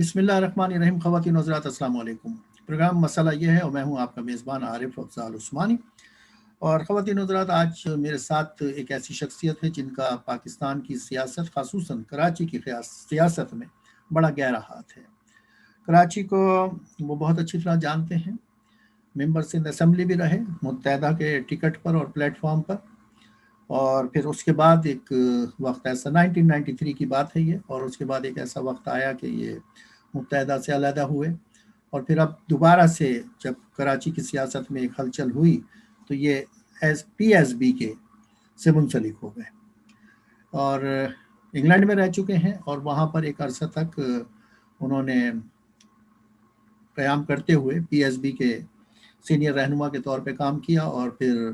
بسم اللہ الرحمن الرحیم. خواتین و حضرات السلام علیکم. پروگرام مسئلہ یہ ہے اور میں ہوں آپ کا میزبان عارف افضال عثمانی. اور خواتین و حضرات، آج میرے ساتھ ایک ایسی شخصیت ہے جن کا پاکستان کی سیاست، خصوصاً کراچی کی سیاست میں بڑا گہرا ہاتھ ہے. کراچی کو وہ بہت اچھی طرح جانتے ہیں. ممبر سندھ اسمبلی بھی رہے متحدہ کے ٹکٹ پر اور پلیٹ فارم پر. اور پھر اس کے بعد ایک وقت ایسا 1993 کی بات ہے یہ، اور اس کے بعد ایک ایسا وقت آیا کہ یہ متحدہ سے علیحدہ ہوئے. اور پھر اب دوبارہ سے جب کراچی کی سیاست میں ایک ہلچل ہوئی تو یہ پی ایس بی کے سے منسلک ہو گئے اور انگلینڈ میں رہ چکے ہیں، اور وہاں پر ایک عرصہ تک انہوں نے قیام کرتے ہوئے پی ایس بی کے سینئر رہنما کے طور پہ کام کیا. اور پھر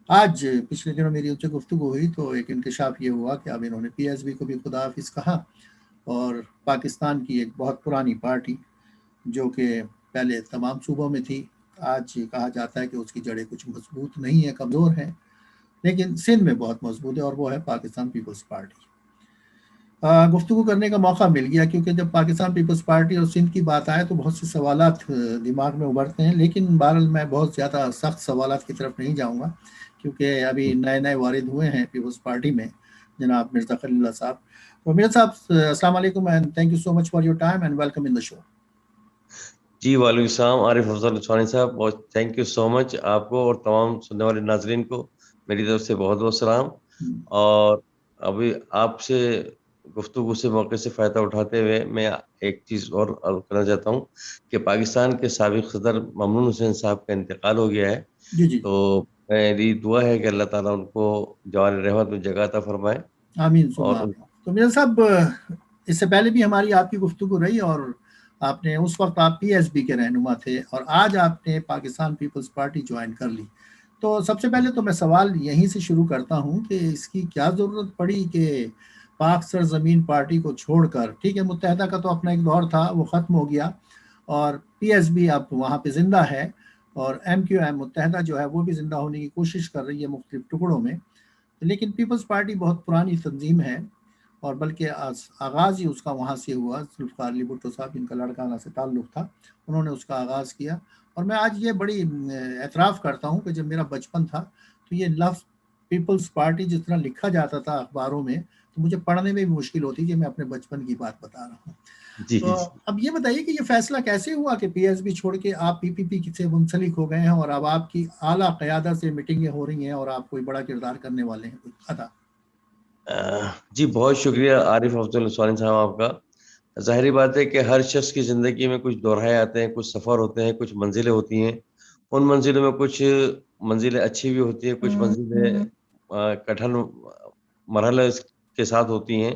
آج پچھلے دنوں میری ان سے گفتگو ہوئی تو ایک انکشاف یہ ہوا کہ اب انہوں نے پی ایس بی کو بھی خدا حافظ کہا، اور پاکستان کی ایک بہت پرانی پارٹی جو کہ پہلے تمام صوبوں میں تھی، آج کہا جاتا ہے کہ اس کی جڑیں کچھ مضبوط نہیں ہیں، کمزور ہیں، لیکن سندھ میں بہت مضبوط ہے، اور وہ ہے پاکستان پیپلز پارٹی. گفتگو کرنے کا موقع مل گیا کیونکہ جب پاکستان پیپلز پارٹی اور سندھ کی بات آئے تو بہت سے سوالات دماغ میں ابھرتے ہیں. لیکن بہرحال میں بہت زیادہ سخت سوالات کی طرف نہیں جاؤں گا کیونکہ ابھی نئے وارد ہوئے ہیں پیپلز پارٹی میں جناب مرزا خلیل اللہ صاحب. تو مرزا صاحب السلام علیکم and thank you so much for your time and welcome in the show. جی وعلیکم السلام عارف افضل عثمانی صاحب، بہت تھینک یو سو مچ آپ کو اور تمام سننے والے ناظرین کو میری طرف سے بہت بہت سلام. اور ابھی آپ سے گفتگو سے موقع سے فائدہ اٹھاتے ہوئے میں ایک چیز اور عرض کرنا چاہتا ہوں کہ پاکستان کے سابق صدر ممنون حسین صاحب کا انتقال ہو گیا ہے. جی تو میری دعا ہے کہ اللہ تعالیٰ ان کو جوان رحمت میں جگہ عطا فرمائے. آمین. اور تو مرزا صاحب اس سے پہلے بھی ہماری آپ کی گفتگو رہی، اور آپ نے اس وقت آپ پی ایس بی کے رہنما تھے اور آج آپ نے پاکستان پیپلز پارٹی جوائن کر لی. تو سب سے پہلے تو میں سوال یہیں سے شروع کرتا ہوں کہ اس کی کیا ضرورت پڑی کہ پاک سرزمین پارٹی کو چھوڑ کر، ٹھیک ہے متحدہ کا تو اپنا ایک دور تھا وہ ختم ہو گیا اور پی ایس بی اب وہاں پہ زندہ ہے، اور ایم کیو ایم متحدہ جو ہے وہ بھی زندہ ہونے کی کوشش کر رہی ہے مختلف ٹکڑوں میں، لیکن پیپلز پارٹی بہت پرانی تنظیم ہے اور بلکہ آغاز ہی اس کا وہاں سے ہوا. ذوالفقار علی بھٹو صاحب جن کا لڑکانہ سے تعلق تھا انہوں نے اس کا آغاز کیا. اور میں آج یہ بڑی اعتراف کرتا ہوں کہ جب میرا بچپن تھا تو یہ لفظ پیپلز پارٹی جس طرح لکھا جاتا تھا اخباروں میں تو مجھے پڑھنے میں بھی مشکل ہوتی کہ میں اپنے بچپن کی بات بتا رہا ہوں. تو اب یہ بتائیے کہ یہ فیصلہ کیسے ہوا کہ پی ایس بی چھوڑ کے آپ پی پی پی سے منسلک ہو گئے ہیں اور اب آپ کی اعلیٰ قیادت سے میٹنگیں ہو رہی ہیں اور آپ کوئی بڑا کردار کرنے والے ہیں کوئی خطا. جی بہت شکریہ عارف افضل عثمانی صاحب آپ کا. ظاہری بات ہے کہ ہر شخص کی زندگی میں کچھ دورہائے آتے ہیں، کچھ سفر ہوتے ہیں، کچھ منزلیں ہوتی ہیں. ان منزلوں میں کچھ منزلیں اچھی بھی ہوتی ہیں، کچھ منزلیں کٹھن مرحلہ کے ساتھ ہوتی ہیں.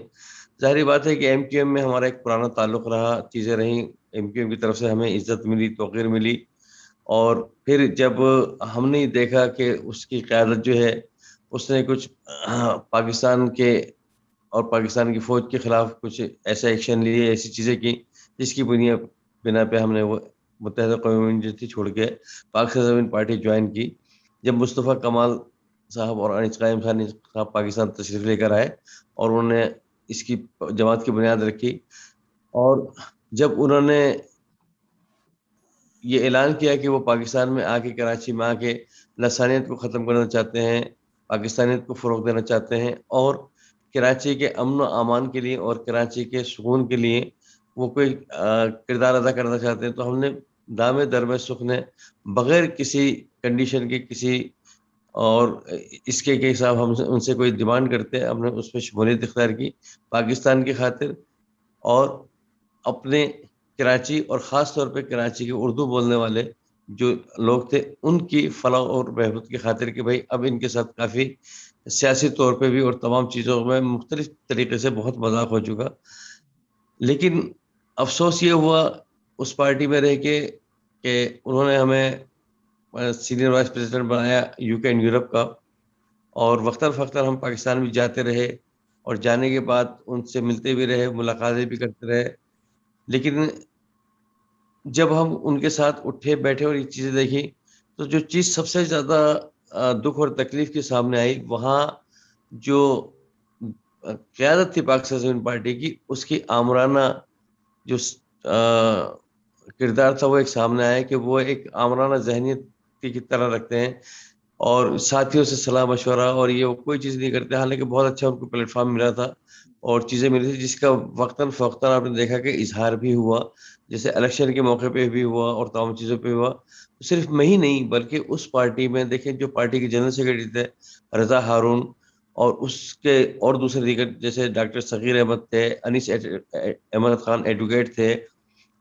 ظاہری بات ہے کہ ایم کیو ایم میں ہمارا ایک پرانا تعلق رہا، چیزیں رہیں، ایم کیو ایم کی طرف سے ہمیں عزت ملی، توقیر ملی. اور پھر جب ہم نے دیکھا کہ اس کی قیادت جو ہے اس نے کچھ پاکستان کے اور پاکستان کی فوج کے خلاف کچھ ایسا ایکشن لیے، ایسی چیزیں کی جس کی بنا پہ ہم نے وہ متحدہ قومی یونٹی چھوڑ کے پاکستان پارٹی جوائن کی. جب مصطفیٰ کمال صاحب اور انیس قائم صاحب پاکستان تشریف لے کر آئے اور انہوں نے اس کی جماعت کی بنیاد رکھی، اور جب انہوں نے یہ اعلان کیا کہ وہ پاکستان میں آ کے، کراچی میں آ کے لسانیت کو ختم کرنا چاہتے ہیں، پاکستانیت کو فروغ دینا چاہتے ہیں، اور کراچی کے امن و امان کے لیے اور کراچی کے سکون کے لیے وہ کوئی کردار ادا کرنا چاہتے ہیں، تو ہم نے دامے درمے سکھنے بغیر کسی کنڈیشن کے، کسی اور اس کے حساب ہم ان سے کوئی ڈیمانڈ کرتے ہیں، ہم نے اس میں شمولیت اختیار کی پاکستان کی خاطر اور اپنے کراچی اور خاص طور پہ کراچی کے اردو بولنے والے جو لوگ تھے ان کی فلاح اور بہبود کی خاطر کہ بھائی اب ان کے ساتھ کافی سیاسی طور پہ بھی اور تمام چیزوں میں مختلف طریقے سے بہت مذاق ہو چکا. لیکن افسوس یہ ہوا اس پارٹی میں رہ کے کہ انہوں نے ہمیں سینئر وائس پریزیڈنٹ بنایا یو کے اینڈ یورپ کا، اور وقتاً فوقتاً ہم پاکستان بھی جاتے رہے اور جانے کے بعد ان سے ملتے بھی رہے، ملاقاتیں بھی کرتے رہے. لیکن جب ہم ان کے ساتھ اٹھے بیٹھے اور یہ چیزیں دیکھی تو جو چیز سب سے زیادہ دکھ اور تکلیف کے سامنے آئی، وہاں جو قیادت تھی پاکستان پارٹی کی، اس کی آمرانہ جو کردار تھا وہ ایک سامنے آیا کہ وہ ایک آمرانہ ذہنیت کی طرح رکھتے ہیں اور ساتھیوں سے صلاح مشورہ اور یہ کوئی چیز نہیں کرتے، حالانکہ بہت اچھا ان کو پلیٹ فارم ملا تھا اور چیزیں ملی تھی جس کا وقتاً فوقتاً آپ نے دیکھا کہ اظہار بھی ہوا، جیسے الیکشن کے موقع پہ بھی ہوا اور تمام چیزوں پہ ہوا۔ صرف میں ہی نہیں بلکہ اس پارٹی میں دیکھیں جو پارٹی کے جنرل سیکرٹری تھے رضا ہارون، اور اس کے اور دوسرے دیگر جیسے ڈاکٹر صغیر احمد تھے، انیس احمد خان ایڈوکیٹ تھے،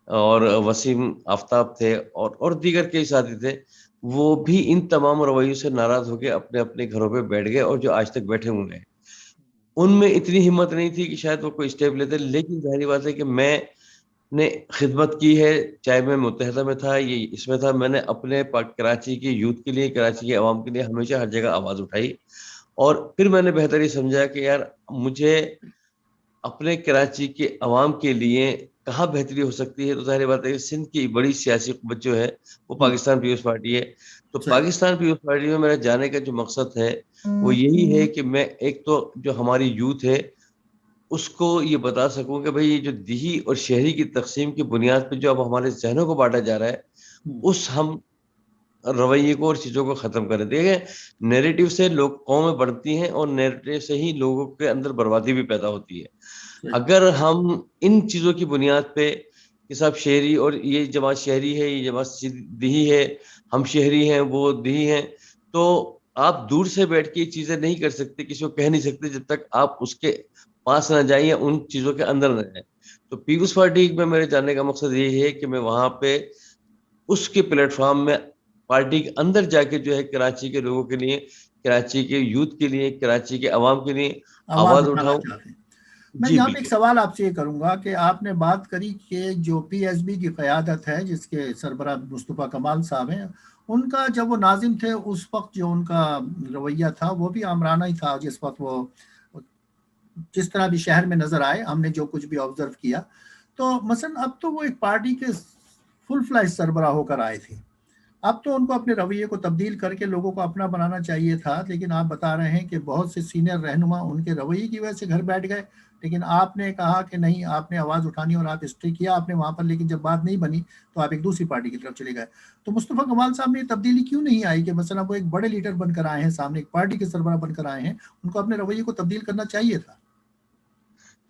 اور وسیم آفتاب تھے، اور دیگر کئی ساتھی تھے، وہ بھی ان تمام رویوں سے ناراض ہو کے اپنے اپنے گھروں پہ بیٹھ گئے، اور جو آج تک بیٹھے ہوئے ہیں ان میں اتنی ہمت نہیں تھی کہ شاید وہ کوئی اسٹیپ لیتے۔ لیکن ظاہری بات ہے کہ میں نے خدمت کی ہے، چاہے میں متحدہ میں تھا یہ اس میں تھا، میں نے اپنے کراچی کے یوتھ کے لیے، کراچی کے عوام کے لیے ہمیشہ ہر جگہ آواز اٹھائی، اور پھر میں نے بہتر یہ سمجھا کہ یار مجھے اپنے کراچی کے عوام کے لیے کہاں بہتری ہو سکتی ہے، تو ظاہر بات ہے کہ سندھ کی بڑی سیاسی قوت جو ہے وہ پاکستان پیپلز پارٹی ہے۔ تو پاکستان پیپلز پارٹی میں میرا جانے کا جو مقصد ہے وہ یہی ہے کہ میں ایک تو جو ہماری یوتھ ہے اس کو یہ بتا سکوں کہ بھئی یہ جو دیہی اور شہری کی تقسیم کی بنیاد پہ جو اب ہمارے ذہنوں کو بانٹا جا رہا ہے اس ہم رویے کو اور چیزوں کو ختم کریں۔ دیکھیں نیریٹو سے لوگ قومیں بڑھتی ہیں اور نیریٹو سے ہی لوگوں کے اندر بربادی بھی پیدا ہوتی ہے۔ اگر ہم ان چیزوں کی بنیاد پہ کہ صاحب شہری اور یہ جماعت شہری ہے، یہ جماعت دیہی ہے، ہم شہری ہیں وہ دیہی ہیں، تو آپ دور سے بیٹھ کے یہ چیزیں نہیں کر سکتے، کسی کو کہہ نہیں سکتے جب تک آپ اس کے پاس نہ جائیں یا ان چیزوں کے اندر نہ جائیں۔ تو پیپلز پارٹی میں میرے جاننے کا مقصد یہی ہے کہ میں وہاں پہ اس کے پلیٹ فارم میں پارٹی کے اندر جا کے جو ہے کراچی کے لوگوں کے لیے، کراچی کے یوتھ کے لیے، کراچی کے عوام کے لیے آواز اٹھاؤں۔ میں جی یہاں پہ ایک بالکل۔ سوال آپ سے یہ کروں گا کہ آپ نے بات کری کہ جو پی ایس بی کی قیادت ہے جس کے سربراہ مصطفیٰ کمال صاحب ہیں، ان کا جب وہ ناظم تھے اس وقت جو ان کا رویہ تھا وہ بھی آمرانہ ہی تھا، جس وقت وہ جس طرح بھی شہر میں نظر آئے، ہم نے جو کچھ بھی آبزرو کیا، تو مثلا اب تو وہ ایک پارٹی کے فل فلیج سربراہ ہو کر آئے تھے، اب تو ان کو اپنے رویے کو تبدیل کر کے لوگوں کو اپنا بنانا چاہیے تھا، لیکن آپ بتا رہے ہیں کہ بہت سے سینئر رہنما ان کے رویے کی وجہ سے گھر بیٹھ گئے، لیکن آپ نے کہا کہ نہیں، آپ نے آواز اٹھانی اور آپ اسٹے کیا آپ نے وہاں پر، لیکن جب بات نہیں بنی تو آپ ایک دوسری پارٹی کی طرف چلے گئے۔ تو مصطفیٰ کمال صاحب میں یہ تبدیلی کیوں نہیں آئی کہ مثلا وہ ایک بڑے لیڈر بن کر آئے ہیں، سامنے ایک پارٹی کے سربراہ بن کر آئے ہیں، ان کو اپنے رویے کو تبدیل کرنا چاہیے تھا؟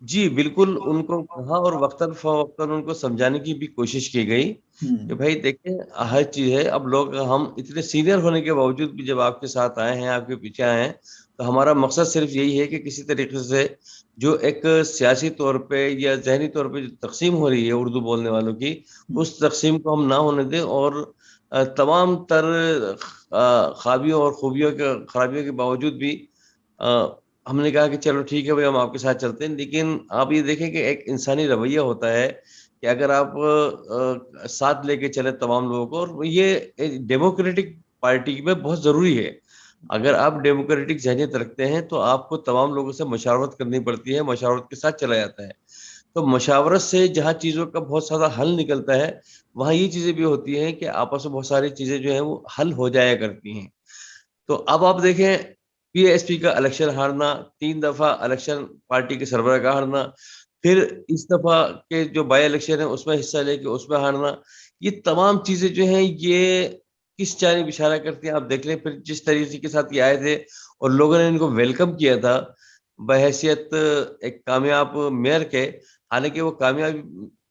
جی بالکل، ان کو کہا اور وقتاً فوقتاً ان کو سمجھانے کی بھی کوشش کی گئی کہ بھائی دیکھیں ہر چیز ہے، اب لوگ ہم اتنے سینئر ہونے کے باوجود بھی جب آپ کے ساتھ آئے ہیں، آپ کے پیچھے آئے ہیں، تو ہمارا مقصد صرف یہی ہے کہ کسی طریقے سے جو ایک سیاسی طور پہ یا ذہنی طور پہ جو تقسیم ہو رہی ہے اردو بولنے والوں کی، اس تقسیم کو ہم نہ ہونے دیں، اور تمام تر خرابیوں اور خرابیوں کے باوجود بھی ہم نے کہا کہ چلو ٹھیک ہے بھائی، ہم آپ کے ساتھ چلتے ہیں۔ لیکن آپ یہ دیکھیں کہ ایک انسانی رویہ ہوتا ہے کہ اگر آپ ساتھ لے کے چلے تمام لوگوں کو، اور یہ ڈیموکریٹک پارٹی میں بہت ضروری ہے۔ اگر آپ ڈیموکریٹک ذہنیت رکھتے ہیں تو آپ کو تمام لوگوں سے مشاورت کرنی پڑتی ہے، مشاورت کے ساتھ چلا جاتا ہے۔ تو مشاورت سے جہاں چیزوں کا بہت سارا حل نکلتا ہے، وہاں یہ چیزیں بھی ہوتی ہیں کہ آپس میں بہت ساری چیزیں جو ہیں وہ حل ہو جایا کرتی ہیں۔ تو اب آپ دیکھیں پی ایس پی کا الیکشن ہارنا، 3 دفعہ الیکشن پارٹی کے سربراہ کا ہارنا، پھر اس دفعہ کے جو بائی الیکشن ہے اس میں حصہ لے کے اس میں ہارنا، یہ تمام چیزیں جو ہیں یہ کس جانب اشارہ کرتی ہیں آپ دیکھ لیں۔ پھر جس طریقے کے ساتھ یہ آئے تھے اور لوگوں نے ان کو ویلکم کیا تھا بحیثیت ایک کامیاب میئر کے، حالانکہ وہ کامیاب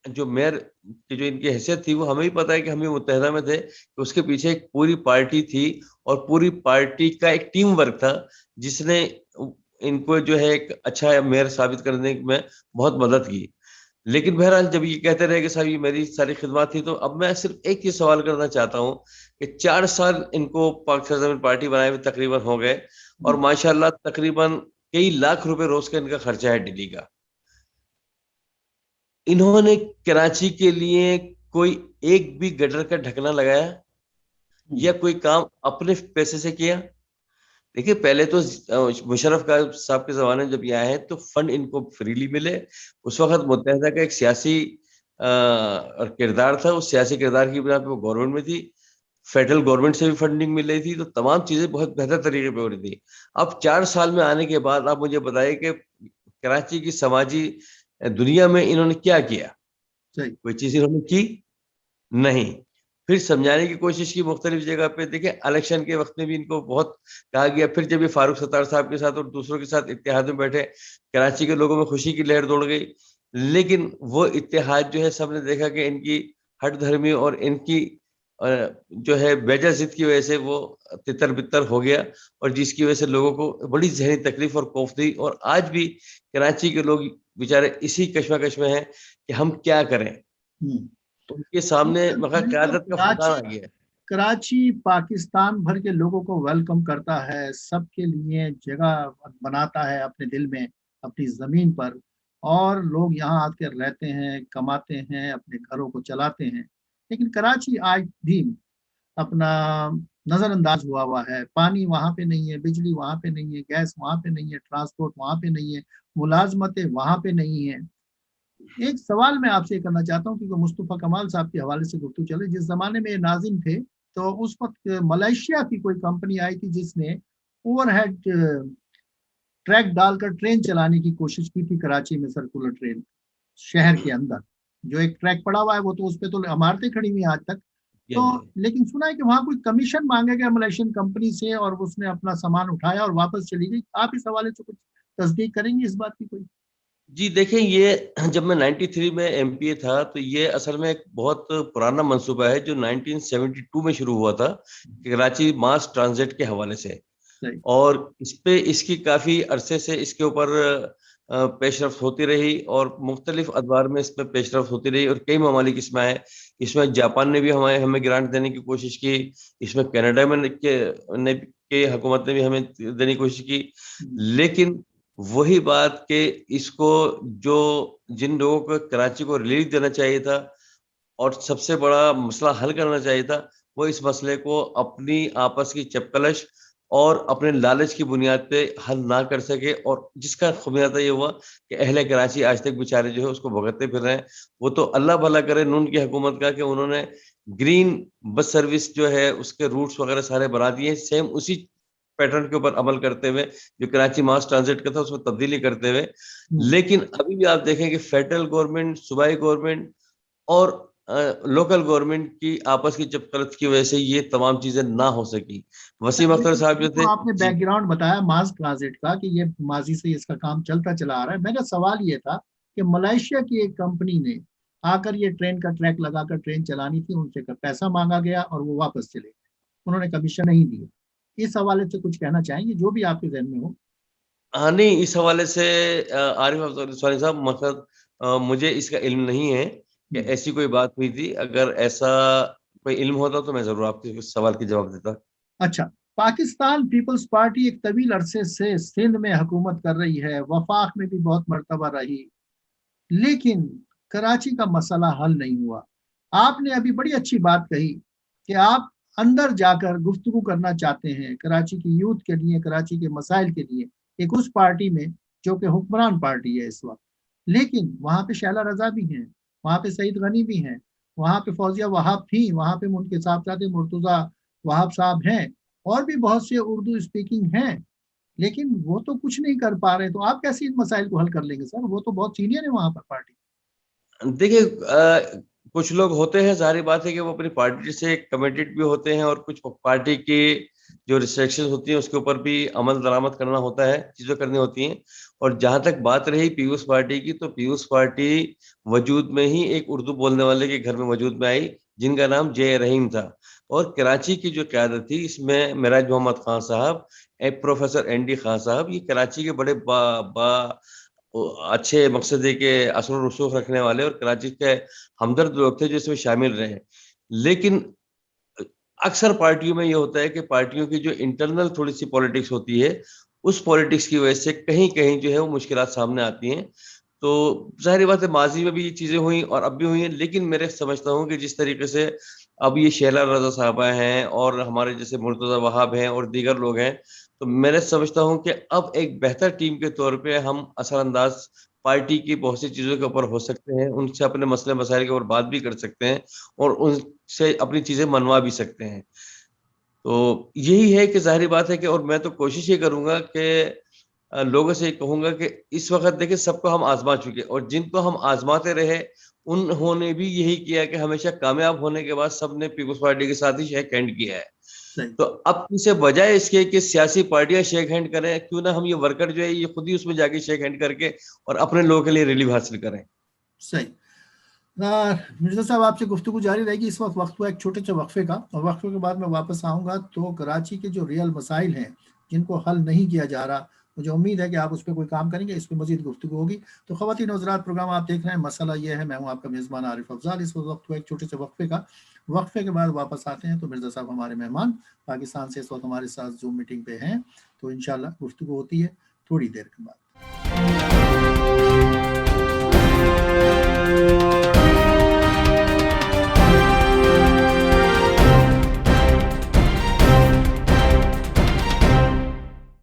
جو میئر کی جو ان کی حیثیت تھی وہ ہمیں بھی پتہ ہے کہ ہم بھی متحدہ میں تھے، کہ اس کے پیچھے ایک پوری پارٹی تھی اور پوری پارٹی کا ایک ٹیم ورک تھا جس نے ان کو جو ہے ایک اچھا میئر ثابت کرنے میں بہت مدد کی۔ لیکن بہرحال جب یہ کہتے رہے کہ صاحب یہ میری ساری خدمات تھی، تو اب میں صرف ایک ہی سوال کرنا چاہتا ہوں کہ 4 سال ان کو پاکستان زمین پارٹی بنائے ہوئے تقریباً ہو گئے، اور ماشاءاللہ تقریباً کئی لاکھ روپے روز کا ان کا خرچہ ہے ڈیلی کا۔ انہوں نے کراچی کے لیے کوئی ایک بھی گٹر کا ڈھکنا لگایا یا کوئی کام اپنے پیسے سے کیا؟ دیکھیے پہلے تو مشرف صاحب کے زمانے میں جب یہ آئے ہیں تو فنڈ ان کو فریلی ملے، اس وقت متحدہ کا ایک سیاسی کردار تھا، اس سیاسی کردار کی بنا پہ وہ گورنمنٹ میں تھی، فیڈرل گورنمنٹ سے بھی فنڈنگ مل رہی تھی، تو تمام چیزیں بہت بہتر طریقے پہ ہو رہی تھی۔ اب 4 سال میں آنے کے بعد آپ مجھے بتائیے کہ کراچی کی سماجی دنیا میں انہوں نے کیا کیا؟ کوئی چیز انہوں نے کی نہیں. پھر سمجھانے کی کوشش کی مختلف جگہ پہ. دیکھیں الیکشن کے وقت میں بھی ان کو بہت کہا گیا. پھر جب یہ فاروق ستار صاحب کے ساتھ اور دوسروں کے ساتھ اتحاد میں بیٹھے, کراچی کے لوگوں میں خوشی کی لہر دوڑ گئی. لیکن وہ اتحاد جو ہے سب نے دیکھا کہ ان کی ہٹ دھرمی اور ان کی جو ہے بیجا ضد کی وجہ سے وہ تتر بتر ہو گیا, اور جس کی وجہ سے لوگوں کو بڑی ذہنی تکلیف اور خوف دی. اور آج بھی کراچی کے لوگ بیچارے اسی کشمکش میں ہیں کہ ہم کیا کریں. ان کے سامنے مگر قیادت کا فقدان آ گیا. کراچی پاکستان بھر کے لوگوں کو ویلکم کرتا ہے, سب کے لیے جگہ بناتا ہے اپنے دل میں, اپنی زمین پر, اور لوگ یہاں آ کے رہتے ہیں, کماتے ہیں, اپنے گھروں کو چلاتے ہیں. لیکن کراچی آج بھی اپنا نظر انداز ہوا ہے. پانی وہاں پہ نہیں ہے, بجلی وہاں پہ نہیں ہے, گیس وہاں پہ نہیں ہے, ٹرانسپورٹ وہاں پہ نہیں ہے, ملازمتیں وہاں پہ نہیں ہیں. ایک سوال میں آپ سے کرنا چاہتا ہوں, کیونکہ مصطفیٰ کمال صاحب کے حوالے سے گفتگو چلے. جس زمانے میں ناظم تھے تو اس وقت ملائیشیا کی کوئی کمپنی آئی تھی جس نے اوور ہیڈ ٹریک ڈال کر ٹرین چلانے کی کوشش کی تھی کراچی میں, سرکولر ٹرین شہر کے اندر. جو ایک ٹریک پڑا ہوا ہے وہ تو اس پہ تو عمارتیں کھڑی ہوئی ہیں آج تک. تو لیکن سنا ہے کہ وہاں کوئی کمیشن مانگا گیا ملائیشین کمپنی سے, اور اس نے اپنا سامان اٹھایا اور واپس چلی گئی. آپ اس حوالے سے کچھ تصدیق کریں گے اس بات کی کوئی؟ جی دیکھیں, یہ جب میں 93 میں ایم پی اے تھا تو یہ اصل میں ایک بہت پرانا منصوبہ ہے جو 1972 میں شروع ہوا تھا کراچی ماس ٹرانزٹ کے حوالے سے. اور اس کی کافی عرصے سے اس کے اوپر پیش رفت ہوتی رہی, اور مختلف ادوار میں اس پہ پیش رفت ہوتی رہی, اور کئی ممالک اس میں آئے. اس میں جاپان نے بھی ہمیں گرانٹ دینے کی کوشش کی, اس میں کینیڈا میں کی حکومت نے بھی ہمیں دینے کی کوشش کی. لیکن وہی بات کہ اس کو جن لوگوں کو کراچی کو ریلیف دینا چاہیے تھا اور سب سے بڑا مسئلہ حل کرنا چاہیے تھا, وہ اس مسئلے کو اپنی آپس کی چپکلش اور اپنے لالچ کی بنیاد پہ حل نہ کر سکے. اور جس کا خمیازہ یہ ہوا کہ اہل کراچی آج تک بیچارے جو ہے اس کو بھگتتے پھر رہے ہیں. وہ تو اللہ بھلا کرے نون کی حکومت کا کہ انہوں نے گرین بس سروس جو ہے اس کے روٹس وغیرہ سارے بنا دیے, سیم اسی پیٹرن کے اوپر عمل کرتے ہوئے جو کراچی ماس ٹرانزٹ کا تھا اس میں تبدیلی کرتے ہوئے. لیکن ابھی بھی آپ دیکھیں کہ فیڈرل گورنمنٹ, صوبائی گورنمنٹ اور لوکل گورنمنٹ کی آپس کی چپکلت کی وجہ سے یہ تمام چیزیں نہ ہو سکی. وسیم اختر صاحب جو تھے, آپ نے بیک گراؤنڈ بتایا ماس ٹرانزٹ کا کہ یہ ماضی سے اس کا کام چلتا چلا آ رہا ہے. میرا سوال یہ تھا کہ ملائیشیا کی ایک کمپنی نے آ کر یہ ٹرین کا ٹریک لگا کر ٹرین چلانی تھی, ان سے پیسہ مانگا گیا اور وہ واپس چلے گئے, انہوں نے کمیشن نہیں دی. اس حوالے سے کچھ کہنا چاہیں گے جو بھی آپ کے ذہن میں ہو؟ ہاں نہیں, اس حوالے سے عارف افضل صاحب مقصد مجھے اس کا علم نہیں ہے کہ ایسی کوئی بات ہوئی تھی. اگر ایسا کوئی علم ہوتا تو میں ضرور آپ کے سوال کی جواب دیتا. اچھا, پاکستان پیپلز پارٹی ایک طویل عرصے سے سندھ میں حکومت کر رہی ہے, وفاق میں بھی بہت مرتبہ رہی, لیکن کراچی کا مسئلہ حل نہیں ہوا. آپ نے ابھی بڑی اچھی بات کہی کہ آپ اندر جا کر گفتگو کرنا چاہتے ہیں کراچی کی یوتھ کے لیے, کراچی کے مسائل کے لیے, ایک اس پارٹی میں جو کہ حکمران پارٹی ہے اس وقت. لیکن وہاں پہ شیلہ رضا بھی ہیں, وہاں پہ سعید غنی بھی ہیں, وہاں پہ فوزیہ وہاب تھیں, وہاں پہ ان کے صاحبزادے مرتضیٰ وہاب صاحب ہیں, اور بھی بہت سے اردو اسپیکنگ ہیں, لیکن وہ تو کچھ نہیں کر پا رہے. تو آپ کیسے ان مسائل کو حل کر لیں گے سر؟ وہ تو بہت سینئر ہے وہاں پر پارٹی. دیکھیے, کچھ لوگ ہوتے ہیں, ظاہری بات ہے کہ وہ اپنی پارٹی سے کمیٹڈ بھی ہوتے ہیں, اور کچھ پارٹی کی جو ریسٹرکشن ہوتی ہیں اس کے اوپر بھی عمل درآمد کرنا ہوتا ہے, چیزیں کرنی ہوتی ہیں. اور جہاں تک بات رہی پیپلز پارٹی کی, تو پیپلز پارٹی وجود میں ہی ایک اردو بولنے والے کے گھر میں وجود میں آئی جن کا نام جے رحیم تھا. اور کراچی کی جو قیادت تھی اس میں معراج محمد خان صاحب, پروفیسر این ڈی خان صاحب, یہ کراچی کے بڑے اچھے مقصد ہے کہ اثر و رسوخ رکھنے والے اور کراچی کے ہمدرد لوگ تھے جو اس میں شامل رہے. لیکن اکثر پارٹیوں میں یہ ہوتا ہے کہ پارٹیوں کی جو انٹرنل تھوڑی سی پالیٹکس ہوتی ہے, اس پالیٹکس کی وجہ سے کہیں کہیں جو ہے وہ مشکلات سامنے آتی ہیں. تو ظاہری بات ہے ماضی میں بھی یہ چیزیں ہوئیں اور اب بھی ہوئی ہیں. لیکن میں سمجھتا ہوں کہ جس طریقے سے اب یہ شیلہ رضا صاحبہ ہیں اور ہمارے جیسے مرتضیٰ وہاب ہیں اور دیگر لوگ ہیں, تو میں سمجھتا ہوں کہ اب ایک بہتر ٹیم کے طور پہ ہم اثر انداز پارٹی کی بہت سی چیزوں کے اوپر ہو سکتے ہیں, ان سے اپنے مسئلے مسائل کے اوپر بات بھی کر سکتے ہیں اور ان سے اپنی چیزیں منوا بھی سکتے ہیں. تو یہی ہے کہ ظاہری بات ہے کہ, اور میں تو کوشش یہ کروں گا کہ لوگوں سے کہوں گا کہ اس وقت دیکھیں سب کو ہم آزما چکے, اور جن کو ہم آزماتے رہے انہوں نے بھی یہی کیا کہ ہمیشہ کامیاب ہونے کے بعد سب نے پیپلز پارٹی کے ساتھ ہی شیک ہینڈ کیا ہے. تو اب اسے بجائے اس کے کہ سیاسی پارٹیاں شیک ہینڈ کریں, کیوں نہ ہم یہ ورکر جو ہے یہ خود ہی اس میں جا کے شیک ہینڈ کر کے اور اپنے لوگوں کے لیے ریلیف حاصل کریں. صحیح. مرزا صاحب آپ سے گفتگو جاری رہے گی. اس وقت ہوا ایک چھوٹے سے وقفے کا, اور وقفے کے بعد میں واپس آؤں گا تو کراچی کے جو ریئل مسائل ہیں جن کو حل نہیں کیا جا رہا, مجھے امید ہے کہ آپ اس پہ کوئی کام کریں گے, اس پہ مزید گفتگو ہوگی. تو خواتین و حضرات, پروگرام آپ دیکھ رہے ہیں مسئلہ یہ ہے. میں ہوں آپ کا میزبان عارف افضال. اس وقت ہوا ایک چھوٹے سے وقفے کا. وقفے کے بعد واپس آتے ہیں تو مرزا صاحب ہمارے مہمان پاکستان سے اس وقت ہمارے ساتھ زوم میٹنگ پہ ہیں, تو انشاءاللہ گفتگو ہوتی ہے تھوڑی دیر کے بعد.